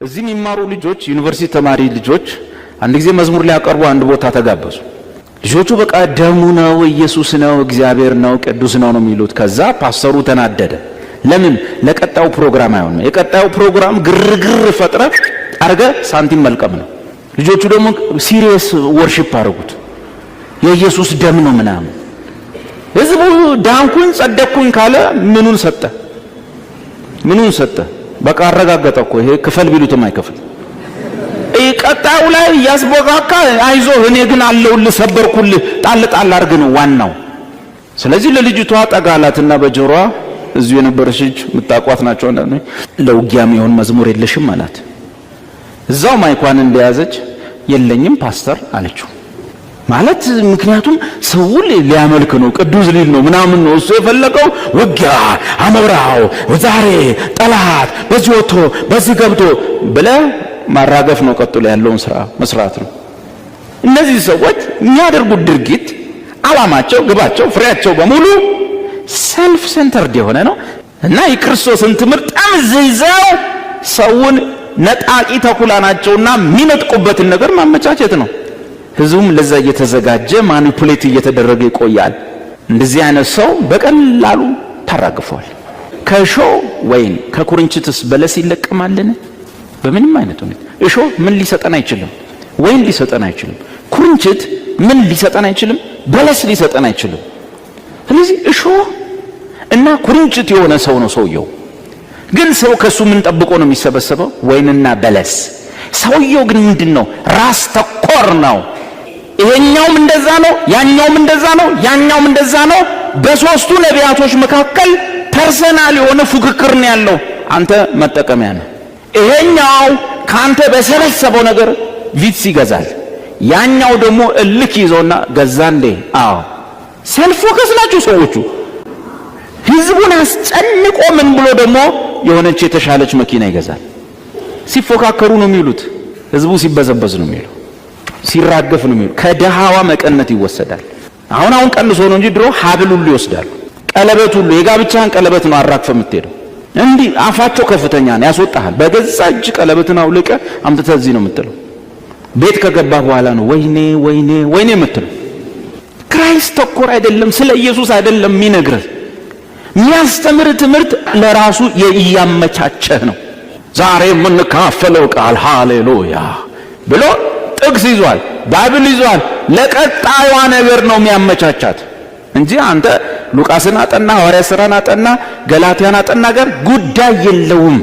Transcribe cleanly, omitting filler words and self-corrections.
እዚህ የሚማሩ ልጆች ዩኒቨርሲቲ ተማሪ ልጆች አንድ ጊዜ መዝሙር ሊያቀርቡ አንድ ቦታ ተጋበዙ። ልጆቹ በቃ ደሙ ነው፣ ኢየሱስ ነው፣ እግዚአብሔር ነው፣ ቅዱስ ነው ነው የሚሉት። ከዛ ፓስተሩ ተናደደ። ለምን ለቀጣው ፕሮግራም አይሆንም? የቀጣው ፕሮግራም ግርግር ፈጥረ አርገ ሳንቲም መልቀም ነው። ልጆቹ ደግሞ ሲሪየስ ወርሺፕ አድርጉት። የኢየሱስ ደም ነው ምናምን። ህዝቡ ዳንኩኝ ጸደቅኩኝ ካለ ምኑን ሰጠ? ምኑን ሰጠ? በቃ አረጋገጠ እኮ ይሄ ክፈል ቢሉትም አይከፍል። ቀጣዩ ላይ ያስቦጋካ አይዞ እኔ ግን አለውልህ ሰበርኩልህ ጣል ጣል አርግ ነው ዋናው። ስለዚህ ለልጅቷ ጠጋላትና በጆሮዋ እዚሁ የነበረች ልጅ ምጣቋት ናቸው አንዳንዴ ለውጊያም ይሆን መዝሙር የለሽም አላት። እዛው ማይኳን እንደያዘች የለኝም ፓስተር አለችው። ማለት ምክንያቱም ሰው ሊያመልክ ነው ቅዱስ ሊል ነው ምናምን ነው እሱ የፈለገው። ውጊያ አመብራው ዛሬ ጠላት በዚህ ወጥቶ በዚህ ገብቶ ብለ ማራገፍ ነው። ቀጥሎ ያለውን ስራ መስራት ነው። እነዚህ ሰዎች የሚያደርጉት ድርጊት አላማቸው፣ ግባቸው፣ ፍሬያቸው በሙሉ ሰልፍ ሴንተርድ የሆነ ነው እና የክርስቶስን ትምህርት ጠምዝዘው ሰውን ነጣቂ ተኩላ ናቸውና የሚነጥቁበትን ነገር ማመቻቸት ነው። ህዝቡም ለዛ እየተዘጋጀ ማኒፑሌት እየተደረገ ይቆያል። እንደዚህ አይነት ሰው በቀላሉ ታራግፏል። ከሾ ወይን ከኩርንችትስ በለስ ይለቀማልን? በምንም አይነት ሁኔታ እሾ ምን ሊሰጠን አይችልም፣ ወይን ሊሰጠን አይችልም። ኩርንችት ምን ሊሰጠን አይችልም፣ በለስ ሊሰጠን አይችልም። ስለዚህ እሾ እና ኩርንችት የሆነ ሰው ነው ሰውየው። ግን ሰው ከሱ ምን ጠብቆ ነው የሚሰበሰበው? ወይንና በለስ። ሰውየው ግን ምንድነው? ራስ ተኮር ነው። ይሄኛውም እንደዛ ነው፣ ያኛውም እንደዛ ነው፣ ያኛውም እንደዛ ነው። በሶስቱ ነቢያቶች መካከል ፐርሰናል የሆነ ፉክክር ነው ያለው። አንተ መጠቀሚያ ነህ። ይሄኛው ካንተ በሰበሰበው ነገር ቪትስ ይገዛል፣ ያኛው ደግሞ እልክ ይዞና ገዛ እንዴ። አዎ ሰልፍ ፎከስ ናቸው ሰዎቹ። ህዝቡን አስጨንቆ ምን ብሎ ደግሞ የሆነች የተሻለች መኪና ይገዛል። ሲፎካከሩ ነው የሚሉት። ህዝቡ ሲበዘበዝ ነው የሚለው፣ ሲራገፍ ነው የሚለው። ከደሃዋ መቀነት ይወሰዳል። አሁን ቀንሶ ነው እንጂ ድሮ ሀብል ሁሉ ይወስዳሉ። ቀለበት ሁሉ የጋብቻን ቀለበት ነው አራክፈ የምትሄደው። እንዲህ አፋቸው ከፍተኛ ነው፣ ያስወጣሃል። በገዛ እጅ ቀለበትን አውልቀ አምጥተህ እዚህ ነው የምትለው። ቤት ከገባ በኋላ ነው ወይኔ ወይኔ ወይኔ የምትለው። ክራይስት ተኮር አይደለም፣ ስለ ኢየሱስ አይደለም የሚነግርህ። የሚያስተምር ትምህርት ለራሱ ያመቻቸህ ነው። ዛሬ የምንካፈለው ቃል ሃሌሉያ ብሎ ጥቅስ ይዟል፣ ባይብል ይዟል። ለቀጣዩዋ ነገር ነው የሚያመቻቻት እንጂ አንተ ሉቃስን አጠና፣ ሐዋርያት ሥራን አጠና፣ ገላትያን አጠና ጋር ጉዳይ የለውም።